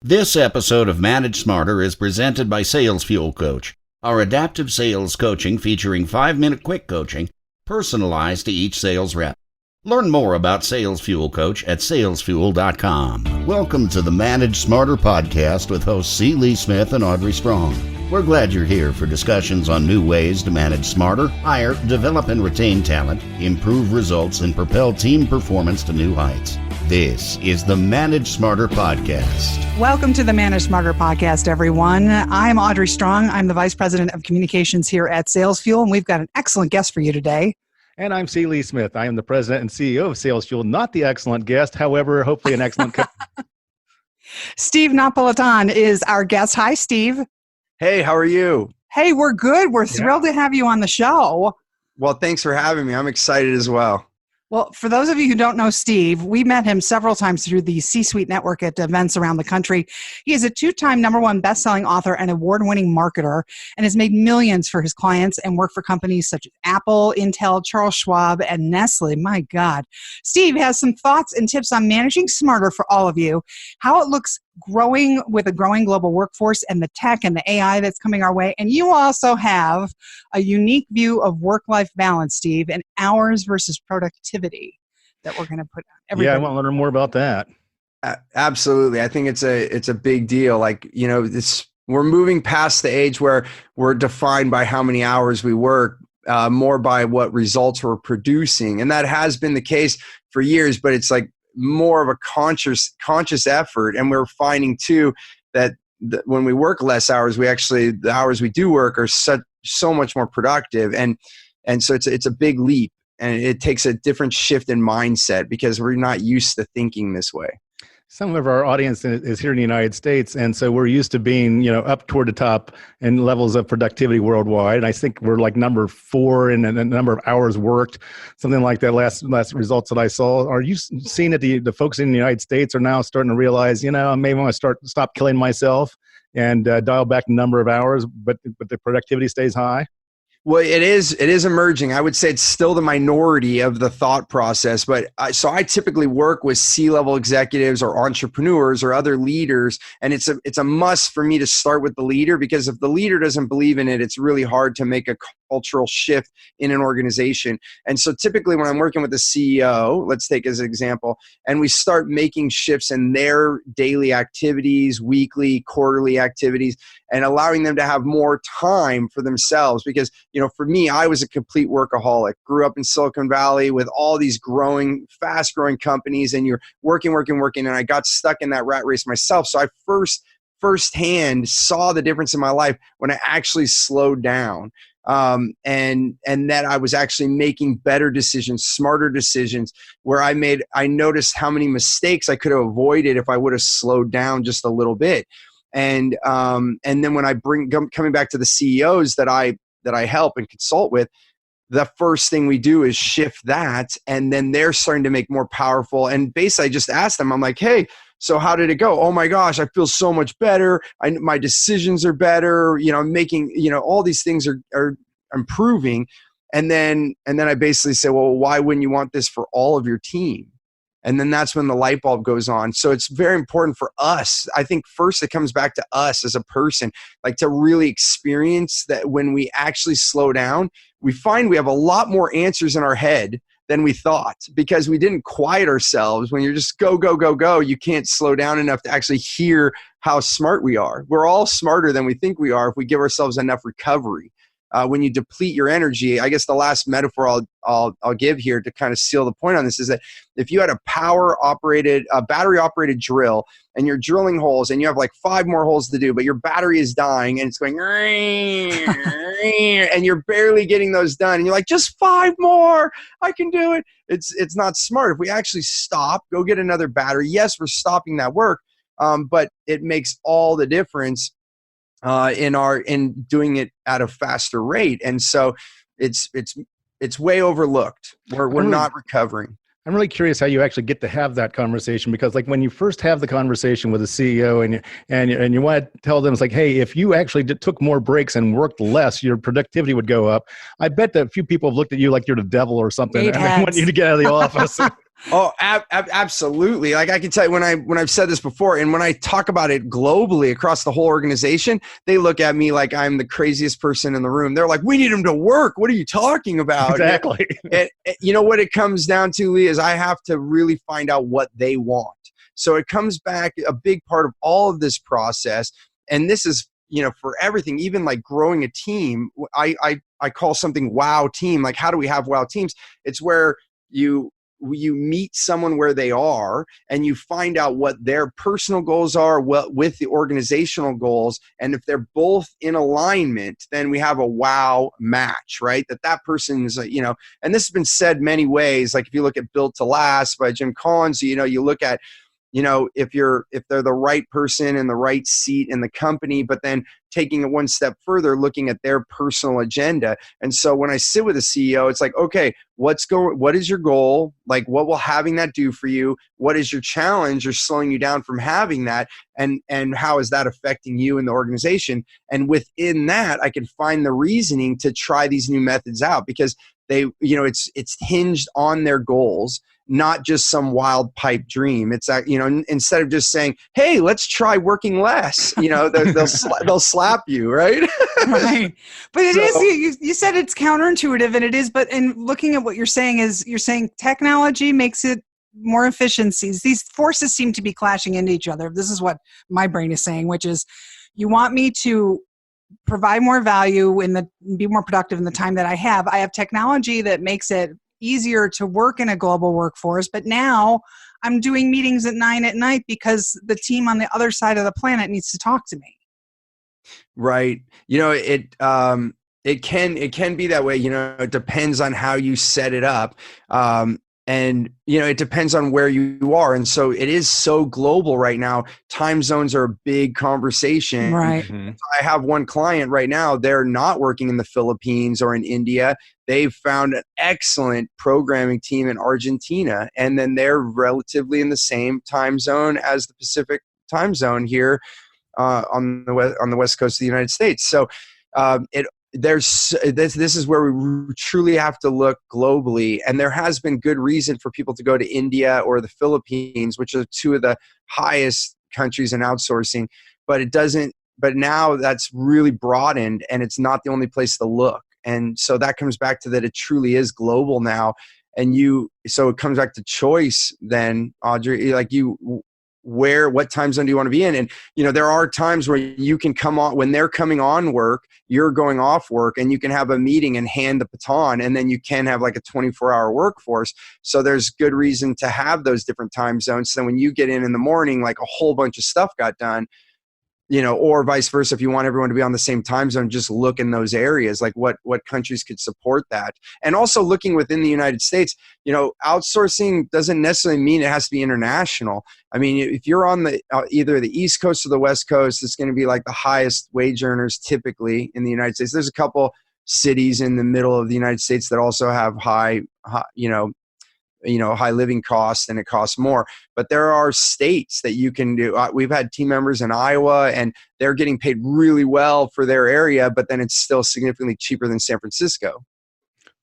This episode of Manage Smarter is presented by Sales Fuel Coach, our adaptive sales coaching featuring 5-minute quick coaching personalized to each sales rep. Learn more about Sales Fuel Coach at salesfuel.com. Welcome to the Manage Smarter podcast with hosts C. Lee Smith and Audrey Strong. We're glad you're here for discussions on new ways to manage smarter, hire, develop and retain talent, improve results, and propel team performance to new heights. This is the Manage Smarter podcast. Welcome to the Manage Smarter podcast, everyone. I'm Audrey Strong. I'm the Vice President of Communications here at Sales Fuel, and we've got an excellent guest for you today. And I'm C. Lee Smith. I am the President and CEO of Sales Fuel, not the excellent guest, however, hopefully an excellent Steve Napolitan is our guest. Hi, Steve. Hey, how are you? Hey, we're good. We're thrilled to have you on the show. Well, thanks for having me. I'm excited as well. Well, for those of you who don't know Steve, we met him several times through the C-Suite Network at events around the country. He is a 2-time #1 best-selling author and award-winning marketer and has made millions for his clients and worked for companies such as Apple, Intel, Charles Schwab, and Nestle. My God. Steve has some thoughts and tips on managing smarter for all of you, how it looks growing with a growing global workforce and the tech and the AI that's coming our way. And you also have a unique view of work-life balance, Steve, and hours versus productivity that we're going to put on everybody. Yeah, I want to learn more about that. Absolutely. I think it's a big deal. Like, you know, we're moving past the age where we're defined by how many hours we work, more by what results we're producing. And that has been the case for years, but it's like more of a conscious effort. And we're finding too that when we work less hours, the hours we do work are so much more productive. And so it's a big leap, and it takes a different shift in mindset because we're not used to thinking this way. Some of our audience is here in the United States, and so we're used to being, up toward the top in levels of productivity worldwide. And I think we're like number 4 in the number of hours worked, something like that. Last results that I saw. Are you seeing that the folks in the United States are now starting to realize, I may want to stop killing myself and dial back the number of hours, but the productivity stays high? Well, it is emerging. I would say it's still the minority of the thought process, but I typically work with C-level executives or entrepreneurs or other leaders, and it's a must for me to start with the leader, because if the leader doesn't believe in it, it's really hard to make a cultural shift in an organization. And so typically when I'm working with the CEO, let's take as an example, and we start making shifts in their daily activities, weekly, quarterly activities, and allowing them to have more time for themselves. Because, for me, I was a complete workaholic, grew up in Silicon Valley with all these fast growing companies, and you're working. And I got stuck in that rat race myself. So I firsthand saw the difference in my life when I actually slowed down. And that I was actually making better decisions, smarter decisions, where I noticed how many mistakes I could have avoided if I would have slowed down just a little bit. And then when I coming back to the CEOs that I help and consult with, the first thing we do is shift that, and then they're starting to make more powerful. And basically, I just asked them, I'm like, hey, so how did it go? Oh my gosh, I feel so much better. My decisions are better. I'm making, all these things are improving. And then I basically say, well, why wouldn't you want this for all of your team? And then that's when the light bulb goes on. So it's very important for us. I think first it comes back to us as a person, like to really experience that when we actually slow down, we find we have a lot more answers in our head than we thought, because we didn't quiet ourselves. When you're just go, go, go, go, you can't slow down enough to actually hear how smart we are. We're all smarter than we think we are if we give ourselves enough recovery. When you deplete your energy, I guess the last metaphor I'll give here to kind of seal the point on this is that if you had a battery operated drill, and you're drilling holes and you have like 5 more holes to do, but your battery is dying and it's going and you're barely getting those done, and you're like, just 5 more, I can do it. It's not smart. If we actually stop, go get another battery, yes, we're stopping that work, but it makes all the difference in doing it at a faster rate. And so it's way overlooked. We're not recovering. I'm really curious how you actually get to have that conversation, because like when you first have the conversation with a CEO and you want to tell them, it's like, hey, if you actually took more breaks and worked less, your productivity would go up. I bet that a few people have looked at you like you're the devil or something, and they want you to get out of the office. Oh, absolutely. Like I can tell you when I've said this before, and when I talk about it globally across the whole organization, they look at me like I'm the craziest person in the room. They're like, we need him to work. What are you talking about? Exactly. And you know what it comes down to, Lee, is I have to really find out what they want. So it comes back, a big part of all of this process. And this is, for everything, even like growing a team, I call something wow team. Like, how do we have wow teams? It's where you meet someone where they are and you find out what their personal goals are with the organizational goals. And if they're both in alignment, then we have a wow match, right? That person's, and this has been said many ways. Like if you look at Built to Last by Jim Collins, you look at, if they're the right person in the right seat in the company, but then taking it one step further, looking at their personal agenda. And so when I sit with a CEO, it's like, okay, what is your goal? Like, what will having that do for you? What is your challenge or slowing you down from having that? And how is that affecting you in the organization? And within that, I can find the reasoning to try these new methods out, because they, it's hinged on their goals, not just some wild pipe dream. It's that, instead of just saying, hey, let's try working less, they'll slap you, right? Right. But it is, you said it's counterintuitive, and it is, but in looking at what you're saying technology makes it more efficiencies. These forces seem to be clashing into each other. This is what my brain is saying, which is you want me to provide more value be more productive in the time that I have. I have technology that makes it easier to work in a global workforce, but now I'm doing meetings at 9 p.m. because the team on the other side of the planet needs to talk to me. Right. It can be that way. It depends on how you set it up. And, it depends on where you are. And so it is so global right now. Time zones are a big conversation. Right. Mm-hmm. I have one client right now. They're not working in the Philippines or in India. They've found an excellent programming team in Argentina. And then they're relatively in the same time zone as the Pacific time zone here on the West Coast of the United States. So this is where we truly have to look globally, and there has been good reason for people to go to India or the Philippines, which are two of the highest countries in outsourcing, but now that's really broadened, and it's not the only place to look. And so that comes back to that it truly is global now. And so it comes back to choice then, Audrey, like what time zone do you want to be in? And, there are times where you can come on, when they're coming on work, you're going off work, and you can have a meeting and hand the baton, and then you can have like a 24-hour workforce. So there's good reason to have those different time zones. So when you get in the morning, like a whole bunch of stuff got done, or vice versa. If you want everyone to be on the same time zone, just look in those areas, like what countries could support that. And also looking within the United States, outsourcing doesn't necessarily mean it has to be international. I mean, if you're on either the East Coast or the West Coast, it's going to be like the highest wage earners typically in the United States. There's a couple cities in the middle of the United States that also have high living costs, and it costs more. But there are states that you can do. We've had team members in Iowa, and they're getting paid really well for their area, but then it's still significantly cheaper than San Francisco.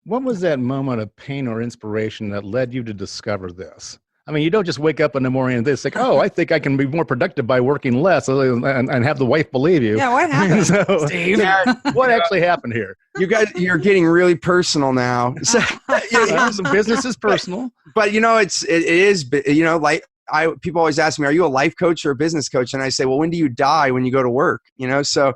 What was that moment of pain or inspiration that led you to discover this? I mean, you don't just wake up in the morning and think, oh, I think I can be more productive by working less, and have the wife believe you. Yeah, what happened, Steve? What actually happened here? You guys, you're getting really personal now. So, some business is personal, but it is. Like people always ask me, "Are you a life coach or a business coach?" And I say, "Well, when do you die? When you go to work?" So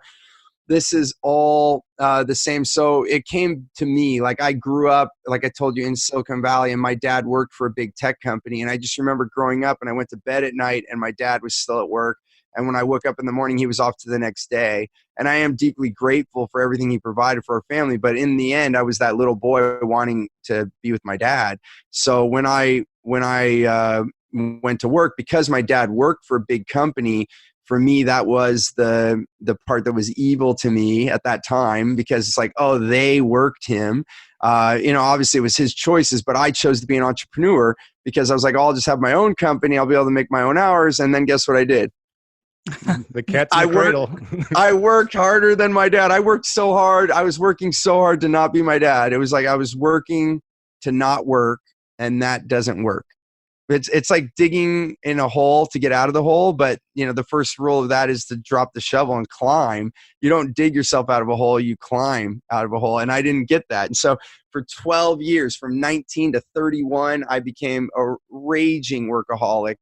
this is all the same. So it came to me, like I grew up, like I told you, in Silicon Valley, and my dad worked for a big tech company. And I just remember growing up, and I went to bed at night and my dad was still at work. And when I woke up in the morning, he was off to the next day. And I am deeply grateful for everything he provided for our family. But in the end, I was that little boy wanting to be with my dad. So when I went to work, because my dad worked for a big company, for me, that was the part that was evil to me at that time, because it's like, oh, they worked him. Obviously it was his choices, but I chose to be an entrepreneur because I was like, oh, I'll just have my own company. I'll be able to make my own hours. And then guess what I did? The cat's in the cradle. I worked harder than my dad. I worked so hard. I was working so hard to not be my dad. It was like I was working to not work, and that doesn't work. It's like digging in a hole to get out of the hole, but the first rule of that is to drop the shovel and climb. You don't dig yourself out of a hole, you climb out of a hole. And I didn't get that. And so for 12 years, from 19 to 31, I became a raging workaholic,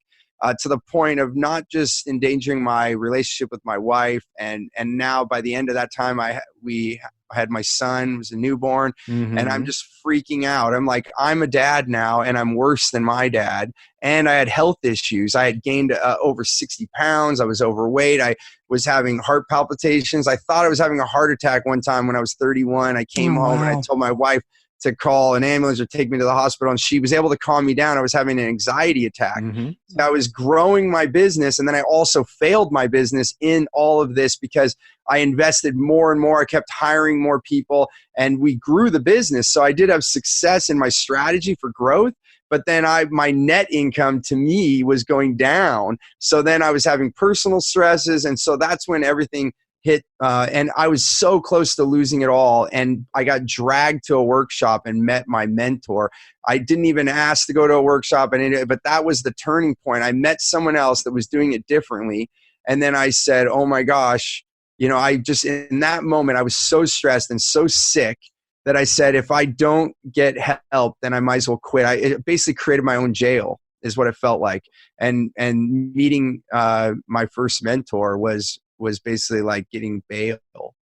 to the point of not just endangering my relationship with my wife. And now by the end of that time, we had my son, was a newborn, and I'm just freaking out. I'm like, I'm a dad now, and I'm worse than my dad. And I had health issues. I had gained over 60 pounds. I was overweight. I was having heart palpitations. I thought I was having a heart attack one time when I was 31. I came home and I told my wife to call an ambulance or take me to the hospital, and she was able to calm me down. I was having an anxiety attack. So I was growing my business, and then I also failed my business in all of this because I invested more and more. I kept hiring more people, and we grew the business. So I did have success in my strategy for growth, but then my net income to me was going down. So then I was having personal stresses, and so that's when everything hit, and I was so close to losing it all. And I got dragged to a workshop and met my mentor. I didn't even ask to go to a workshop, but that was the turning point. I met someone else that was doing it differently. And then I said, oh my gosh, I just, in that moment, I was so stressed and so sick that I said, if I don't get help, then I might as well quit. It basically created my own jail, is what it felt like. And meeting my first mentor was basically like getting bail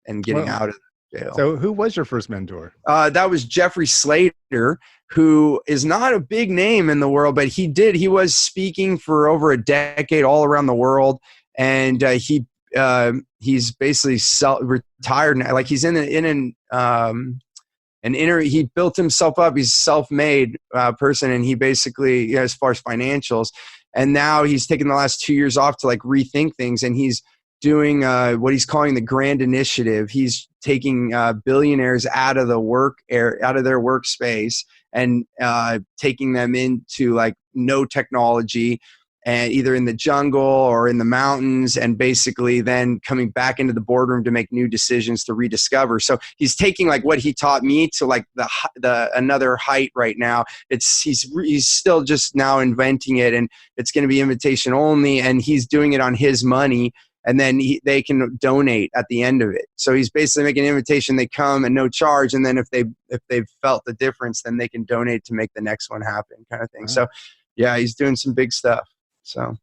and getting out of jail. So who was your first mentor? That was Jeffrey Slater, who is not a big name in the world, but he was speaking for over a decade all around the world. And he's basically retired now. Like he's he built himself up. He's a self-made person. And he basically, as far as financials, and now he's taken the last 2 years off to like rethink things. And he's doing what he's calling the Grand Initiative. He's taking billionaires out of their workspace and taking them into like no technology, and either in the jungle or in the mountains, and basically then coming back into the boardroom to make new decisions to rediscover. So he's taking like what he taught me to like the another height right now. He's still just now inventing it, and it's going to be invitation only, and he's doing it on his money. And then they can donate at the end of it. So he's basically making an invitation. They come and no charge. And then if they've felt the difference, then they can donate to make the next one happen, kind of thing. Right. So yeah, he's doing some big stuff. So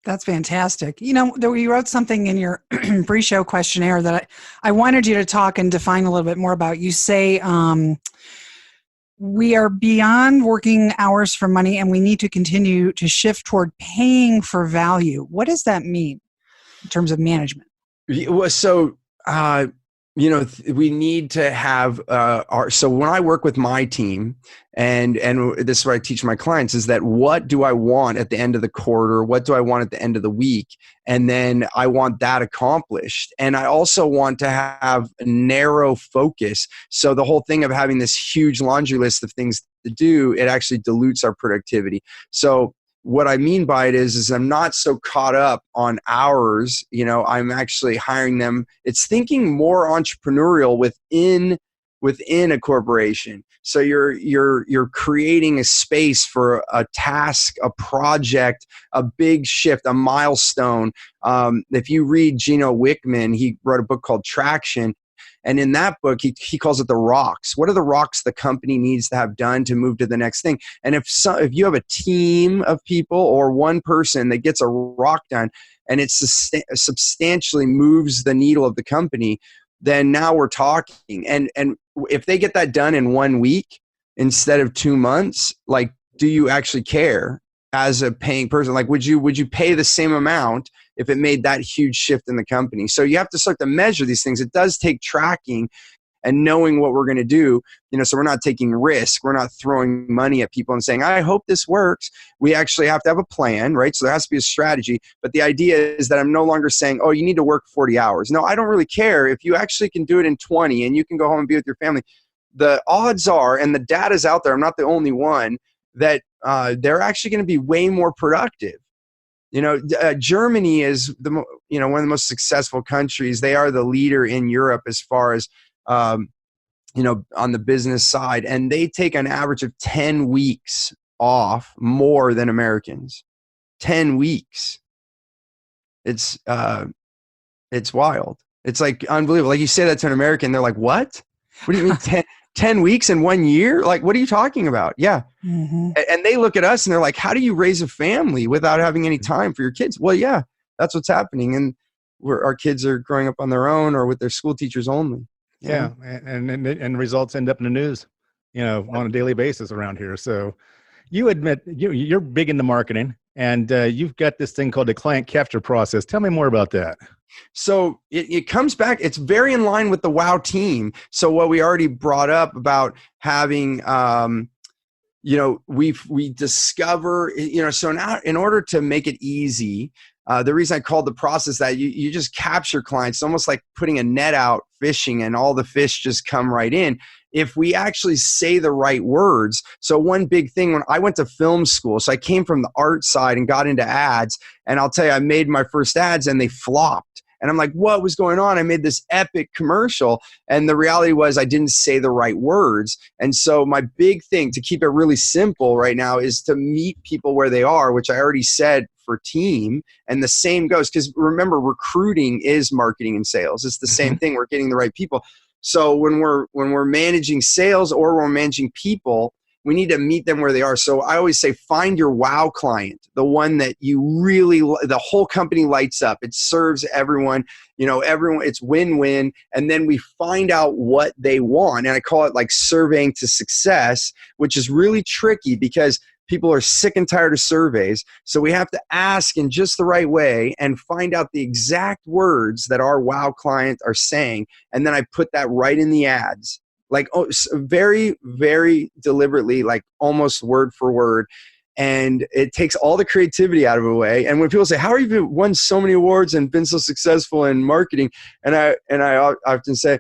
that's fantastic. You wrote something in your pre-show questionnaire that I wanted you to talk and define a little bit more about. You say, we are beyond working hours for money, and we need to continue to shift toward paying for value. What does that mean in terms of management? So, we need to have so when I work with my team, and this is what I teach my clients, is that what do I want at the end of the quarter? What do I want at the end of the week? And then I want that accomplished. And I also want to have a narrow focus. So the whole thing of having this huge laundry list of things to do, it actually dilutes our productivity. So what I mean by it is I'm not so caught up on hours. I'm actually hiring them. It's thinking more entrepreneurial within a corporation. So you're creating a space for a task, a project, a big shift, a milestone. If you read Gino Wickman, he wrote a book called Traction. And in that book, he calls it the rocks. What are the rocks the company needs to have done to move to the next thing? And if you have a team of people or one person that gets a rock done and it substantially moves the needle of the company, then now we're talking. And if they get that done in 1 week instead of 2 months, like, do you actually care as a paying person? Like, would you pay the same amount if it made that huge shift in the company? So you have to start to measure these things. It does take tracking and knowing what we're going to do, so we're not taking risk. We're not throwing money at people and saying, I hope this works. We actually have to have a plan, right? So there has to be a strategy. But the idea is that I'm no longer saying, oh, you need to work 40 hours. No, I don't really care. If you actually can do it in 20 and you can go home and be with your family, the odds are, and the data's out there, I'm not the only one, that they're actually going to be way more productive. Germany is one of the most successful countries. They are the leader in Europe as far as on the business side, and they take an average of 10 weeks off more than Americans. 10 weeks. It's wild. It's like unbelievable. Like you say that to an American, they're like, what? What do you mean 10 weeks in 1 year? Like, what are you talking about? Yeah. Mm-hmm. And they look at us and they're like, how do you raise a family without having any time for your kids? Well, yeah, that's what's happening. And our kids are growing up on their own or with their school teachers only. Yeah. And results end up in the news, on a daily basis around here. So you admit you're big into marketing, and you've got this thing called the client capture process. Tell me more about that. So it comes back. It's very in line with the WOW team. So what we already brought up about having, we discover, so now in order to make it easy, the reason I called the process that you just capture clients, almost like putting a net out fishing and all the fish just come right in. If we actually say the right words. So one big thing, when I went to film school, so I came from the art side and got into ads, and I'll tell you, I made my first ads and they flopped. And I'm like, what was going on? I made this epic commercial. And the reality was I didn't say the right words. And so my big thing to keep it really simple right now is to meet people where they are, which I already said for team. And the same goes, because remember, recruiting is marketing and sales. It's the same thing. We're getting the right people. So when we're managing sales or we're managing people, we need to meet them where they are. So I always say, find your wow client, the one that you really, the whole company lights up. It serves everyone, everyone, it's win-win. And then we find out what they want. And I call it like surveying to success, which is really tricky because people are sick and tired of surveys. So we have to ask in just the right way and find out the exact words that our wow client are saying. And then I put that right in the ads. Like very, very deliberately, like almost word for word. And it takes all the creativity out of the way. And when people say, how have you won so many awards and been so successful in marketing? And I often say,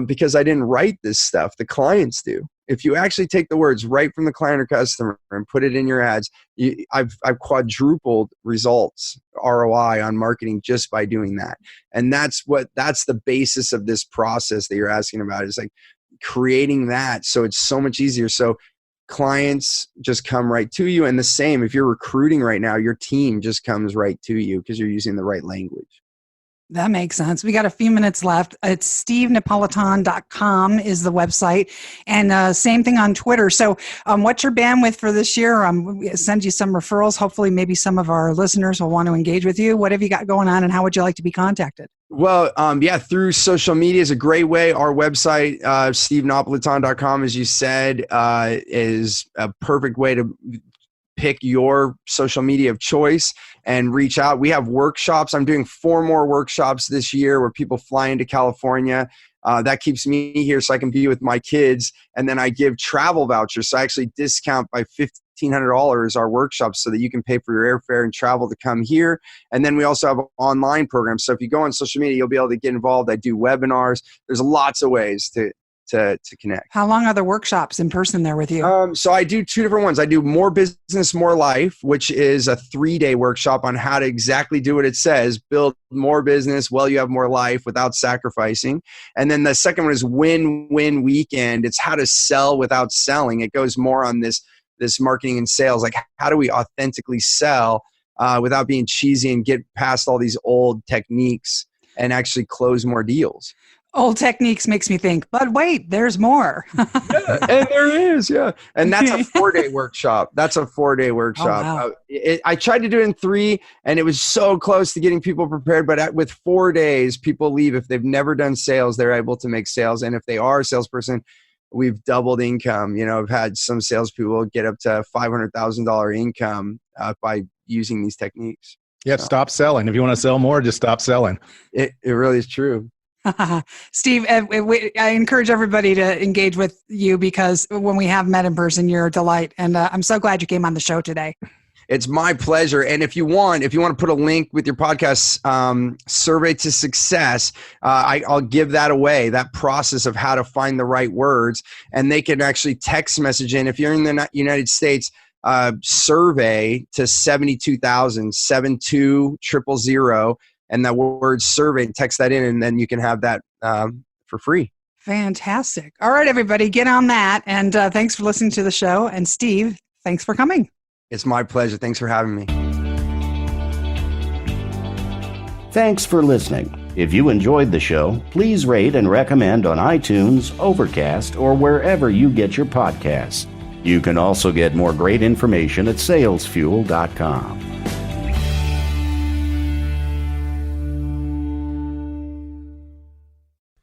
because I didn't write this stuff, the clients do. If you actually take the words right from the client or customer and put it in your ads, I've quadrupled results, ROI on marketing just by doing that. And that's the basis of this process that you're asking about, is like creating that so it's so much easier. So clients just come right to you. And the same, if you're recruiting right now, your team just comes right to you because you're using the right language. That makes sense. We got a few minutes left. It's stevenapolitan.com is the website, and same thing on Twitter. So what's your bandwidth for this year? Send you some referrals. Hopefully maybe some of our listeners will want to engage with you. What have you got going on, and how would you like to be contacted? Well, through social media is a great way. Our website, stevenapolitan.com, as you said, is a perfect way to pick your social media of choice and reach out. We have workshops. I'm doing 4 more workshops this year where people fly into California. That keeps me here so I can be with my kids. And then I give travel vouchers. So I actually discount by $1,500 our workshops so that you can pay for your airfare and travel to come here. And then we also have online programs. So if you go on social media, you'll be able to get involved. I do webinars. There's lots of ways to connect. How long are the workshops in person there with you? So I do 2 different ones. I do More Business, More Life, which is a 3-day workshop on how to exactly do what it says, build more business while you have more life without sacrificing. And then the second one is Win-Win Weekend. It's how to sell without selling. It goes more on this marketing and sales, like how do we authentically sell without being cheesy and get past all these old techniques and actually close more deals. Old techniques makes me think, but wait, there's more. Yeah, and there is, yeah. And that's a 4-day workshop. That's a 4-day workshop. Oh, wow. I tried to do it in 3, and it was so close to getting people prepared. But with 4 days, people leave. If they've never done sales, they're able to make sales. And if they are a salesperson, we've doubled income. I've had some salespeople get up to $500,000 income by using these techniques. Yeah, so. Stop selling. If you want to sell more, just stop selling. It really is true. Steve, I encourage everybody to engage with you because when we have met in person, you're a delight. And I'm so glad you came on the show today. It's my pleasure. And if you want to put a link with your podcast, Survey to Success, I'll give that away, that process of how to find the right words. And they can actually text message in. If you're in the United States, survey to 72,000, 72000. And that word survey, text that in, and then you can have that for free. Fantastic. All right, everybody, get on that. And thanks for listening to the show. And Steve, Thanks for coming. It's my pleasure. Thanks for having me. Thanks for listening. If you enjoyed the show, please rate and recommend on iTunes, Overcast, or wherever you get your podcasts. You can also get more great information at salesfuel.com.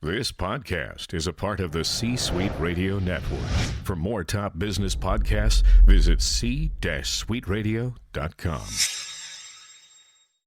This podcast is a part of the C-Suite Radio Network. For more top business podcasts, visit c-suiteradio.com.